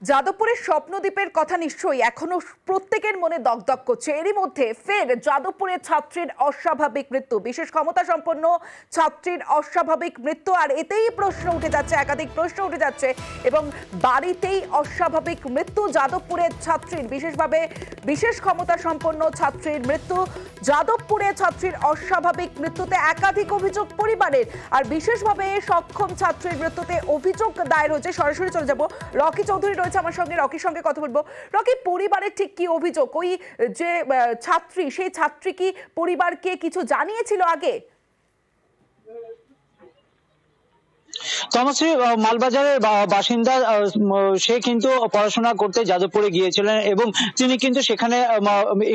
যাদবপুরের স্বপ্নদ্বীপের কথা নিশ্চয়ই এখনো প্রত্যেকের মনে দগদগ করছে। এরই মধ্যে ফের যাদবপুরের ছাত্রীর অস্বাভাবিক মৃত্যু, বিশেষ ক্ষমতা সম্পন্ন ছাত্রীর অস্বাভাবিক মৃত্যু। আর এতেই প্রশ্ন উঠে যাচ্ছে, একাধিক প্রশ্ন উঠে যাচ্ছে এবং বাড়িতেই অস্বাভাবিক মৃত্যু যাদবপুরের ছাত্রীর, বিশেষভাবে বিশেষ ক্ষমতা সম্পন্ন ছাত্রীর মৃত্যু। যাদবপুরে ছাত্রীর অস্বাভাবিক মৃত্যুতে একাধিক অভিযোগ পরিবারের, আর বিশেষভাবে সক্ষম ছাত্রীর মৃত্যুতে অভিযোগ দায়ের হয়েছে। সরাসরি চলে যাব, রকি চৌধুরী রয়েছে আমার সঙ্গে, রকির সঙ্গে কথা বলবো। রকি, পরিবারের ঠিক কি অভিযোগ? ওই যে ছাত্রী, সেই ছাত্রী কি পরিবারকে কিছু জানিয়েছিল আগে? তমশ্রী মালবাজারের বাসিন্দা, সে কিন্তু পড়াশোনা করতে যাদবপুরে গিয়েছিলেন এবং তিনি কিন্তু সেখানে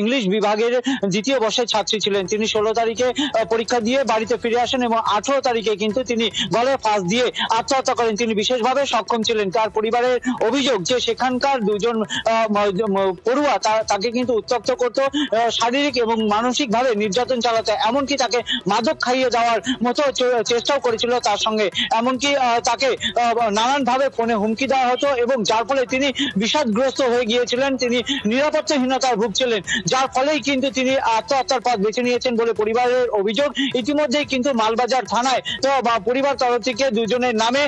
ইংলিশ বিভাগের দ্বিতীয় বর্ষের ছাত্রী ছিলেন। তিনি 16 তারিখে পরীক্ষা দিয়ে বাড়িতে ফিরে আসেন এবং 18 তারিখে কিন্তু তিনি গলায় ফাঁস দিয়ে আত্মহত্যা করেন। তিনি বিশেষভাবে সক্ষম ছিলেন। তার পরিবারের অভিযোগ যে সেখানকার দুজন পড়ুয়া তাকে কিন্তু উত্ত্যক্ত করত, শারীরিক এবং মানসিকভাবে নির্যাতন চালাতে, এমনকি তাকে মাদক খাইয়ে দেওয়ার মতো চেষ্টাও করেছিল তার সঙ্গে। এমনকি তাকে নানানভাবে ফোনে হুমকি দেওয়া হতো এবং যার ফলে তিনি বিষাদগ্রস্ত হয়ে গিয়েছিলেন। তিনি নিরাপত্তাহীনতায় ভুগছিলেন, যার ফলেই কিন্তু তিনি আত্মহত্যার পথ বেছে নিয়েছেন বলে পরিবারের অভিযোগ। ইতিমধ্যেই কিন্তু মালবাজার থানায় পরিবার তরফ থেকে দুজনের নামে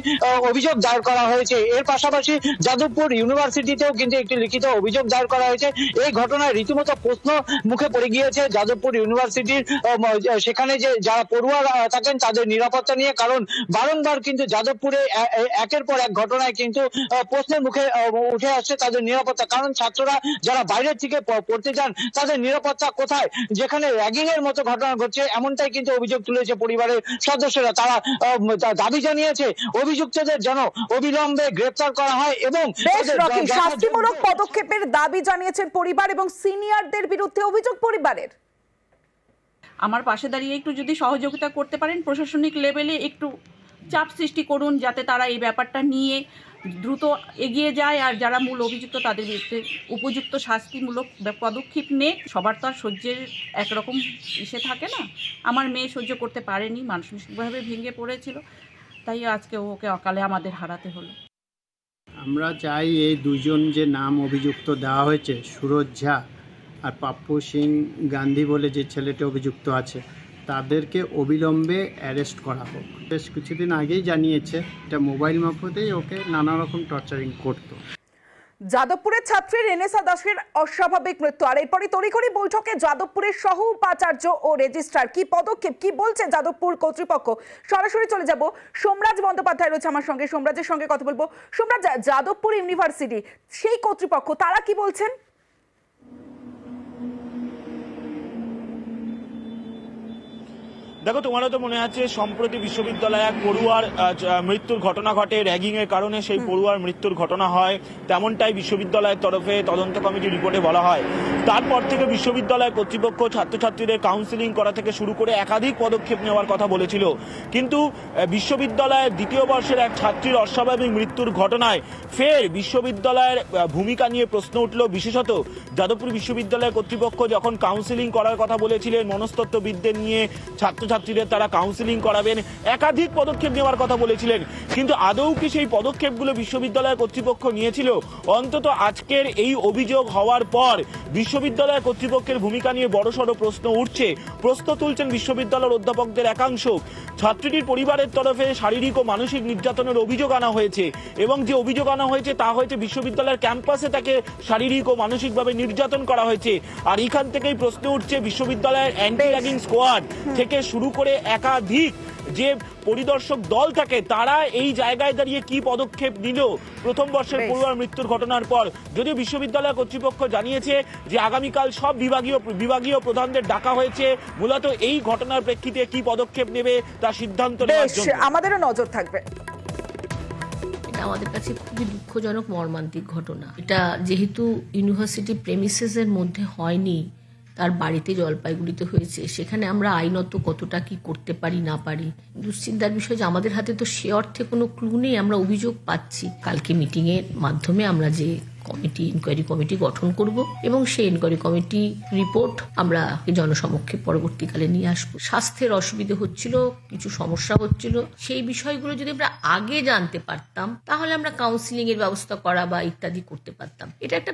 অভিযোগ দায়ের করা হয়েছে। এর পাশাপাশি যাদবপুর ইউনিভার্সিটিতেও কিন্তু একটি লিখিত অভিযোগ দায়ের করা হয়েছে। এই ঘটনায় রীতিমতো প্রশ্ন মুখে পড়ে গিয়েছে যাদবপুর ইউনিভার্সিটির, সেখানে যে যারা পড়ুয়া থাকেন তাদের নিরাপত্তা নিয়ে। কারণ বারংবার কিন্তু যাদবপুরে একের পর এক ঘটনায় কিন্তু প্রশ্নের মুখে উঠে আসছে তাদের নিরাপত্তা। কারণ ছাত্ররা যারা বাইরের থেকে পড়তে যান তাদের নিরাপত্তা কোথায়, যেখানে র্যাগিং এর মতো ঘটনা ঘটছে, এমনটাই কিন্তু অভিযোগ তুলেছে পরিবারের সদস্যরা। তারা দাবি জানিয়েছে অভিযুক্তদের যেন অবিলম্বে গ্রেপ্তার করা হয় এবং শাস্তিমূলক পদক্ষেপের দাবি জানিয়েছেন পরিবার এবং সিনিয়রদের বিরুদ্ধে অভিযোগ পরিবারের। আমার পাশে দাঁড়িয়ে একটু যদি সহযোগিতা করতে পারেন, প্রশাসনিক লেভেলে একটু চাপ সৃষ্টি করুন যাতে তারা এই ব্যাপারটা নিয়ে দ্রুত এগিয়ে যায় আর যারা মূল অভিযুক্ত তাদের বিরুদ্ধে উপযুক্ত শাস্তিমূলক পদক্ষেপ নেয়। সবার তো আর সহ্যের একরকম ইসে থাকে না। আমার মেয়ে সহ্য করতে পারেনি, মানসিকভাবে ভেঙে পড়েছিল, তাই আজকে ওকে অকালে আমাদের হারাতে হলো। আমরা চাই এই দুজন যে নাম অভিযুক্ত দেওয়া হয়েছে, সুরজ ঝা আর পাপ্পু সিং গান্ধী বলে যে ছেলেটি অভিযুক্ত আছে, তাদেরকে অবিলম্বে অ্যারেস্ট করা হোক। বেশ কিছুদিন আগেই জানিয়েছে এটা মোবাইল মারফতেই ওকে নানা রকম টর্চারিং করতো। যাদবপুরের ছাত্রী রেনেসা দাসের অস্বাভাবিক মৃত্যু, আর এরপরই তড়িঘড়ি বৈঠকে যাদবপুরের সহ উপাচার্য ও রেজিস্ট্রার। কি পদক্ষেপ, কি বলছে যাদবপুর কর্তৃপক্ষ? সরাসরি চলে যাব, সোমরাজ বন্দ্যোপাধ্যায় রয়েছে আমার সঙ্গে, সোমরাজের সঙ্গে কথা বলবো। সোমরাজ, যাদবপুর ইউনিভার্সিটি সেই কর্তৃপক্ষ তারা কি বলছেন? দেখো, তোমারও তো মনে আছে সম্প্রতি বিশ্ববিদ্যালয়ে এক পড়ুয়ার মৃত্যুর ঘটনা ঘটে, র্যাগিং এর কারণে সেই পড়ুয়ার মৃত্যুর ঘটনা হয়, তেমনটাই বিশ্ববিদ্যালয়ের তরফে তদন্ত কমিটির রিপোর্টে বলা হয়। তারপর থেকে বিশ্ববিদ্যালয় কর্তৃপক্ষ ছাত্রছাত্রীদের কাউন্সিলিং করা থেকে শুরু করে একাধিক পদক্ষেপ নেওয়ার কথা বলেছিল, কিন্তু বিশ্ববিদ্যালয়ের দ্বিতীয় বর্ষের এক ছাত্রীর অস্বাভাবিক মৃত্যুর ঘটনায় ফের বিশ্ববিদ্যালয়ের ভূমিকা নিয়ে প্রশ্ন উঠল। বিশেষত যাদবপুর বিশ্ববিদ্যালয় কর্তৃপক্ষ যখন কাউন্সিলিং করার কথা বলেছিলেন, মনস্তত্ত্ববিদদের নিয়ে ছাত্রছাত্রীদের তারা কাউন্সিলিং করাবেন, একাধিক পদক্ষেপ নেওয়ার কথা বলেছিলেন, কিন্তু আদৌ কি সেই পদক্ষেপগুলো বিশ্ববিদ্যালয় কর্তৃপক্ষ নিয়েছিল? অন্তত আজকের এই অভিযোগ হওয়ার পর বিশ্ববিদ্যালয় কর্তৃপক্ষের ভূমিকা নিয়ে বড়সড় প্রশ্ন উঠছে। প্রশ্ন তুলছেন বিশ্ববিদ্যালয়ের অধ্যাপকদের একাংশ। ছাত্রীটির পরিবারের তরফে শারীরিক ও মানসিক নির্যাতনের অভিযোগ আনা হয়েছে এবং যে অভিযোগ আনা হয়েছে তা হয়েছে বিশ্ববিদ্যালয়ের ক্যাম্পাসে তাকে শারীরিক ও মানসিকভাবে নির্যাতন করা হয়েছে। আর এখান থেকেই প্রশ্ন উঠছে বিশ্ববিদ্যালয়ের অ্যান্টি র্যাগিং স্কোয়াড থেকে শুরু করে একাধিক যে পরিদর্শক দল থাকে তারা এই জায়গায় দাঁড়িয়ে কি পদক্ষেপ নিল প্রথম বর্ষের পড়ুয়ার মৃত্যুর ঘটনার পর। যদিও বিশ্ববিদ্যালয় কর্তৃপক্ষ জানিয়েছে যে আগামীকাল সব বিভাগীয় প্রধানদের ডাকা হয়েছে মূলত এই ঘটনার প্রেক্ষিতে কি পদক্ষেপ নেবে তা সিদ্ধান্ত নেওয়ার জন্য। আমাদেরও নজর থাকবে। এটা আমাদের কাছে খুবই দুঃখজনক, মর্মান্তিক ঘটনা। এটা যেহেতু ইউনিভার্সিটি প্রেমিসেসের মধ্যে হয়নি, তার বাড়িতে জলপাইগুড়িতে হয়েছে, সেখানে আমরা আইনত কতটা কি করতে পারি না পারি দুশ্চিন্তার বিষয় যে আমাদের হাতে তো সে অর্থে কোনো ক্লু নেই। আমরা অভিযোগ পাচ্ছি, কালকে মিটিংয়ের মাধ্যমে আমরা যে ইনকোয়ারি কমিটি গঠন করব এবং সেই ইনকোয়ারি কমিটি রিপোর্ট আমরা জনসমক্ষে পরবর্তীকালে নিয়ে আসবো। স্বাস্থ্যের অসুবিধা হচ্ছিল, কিছু সমস্যা হচ্ছিল, সেই বিষয়গুলো যদি আমরা আগে জানতে পারতাম তাহলে আমরা কাউন্সিলিং এর ব্যবস্থা করা বা ইত্যাদি করতে পারতাম। এটা একটা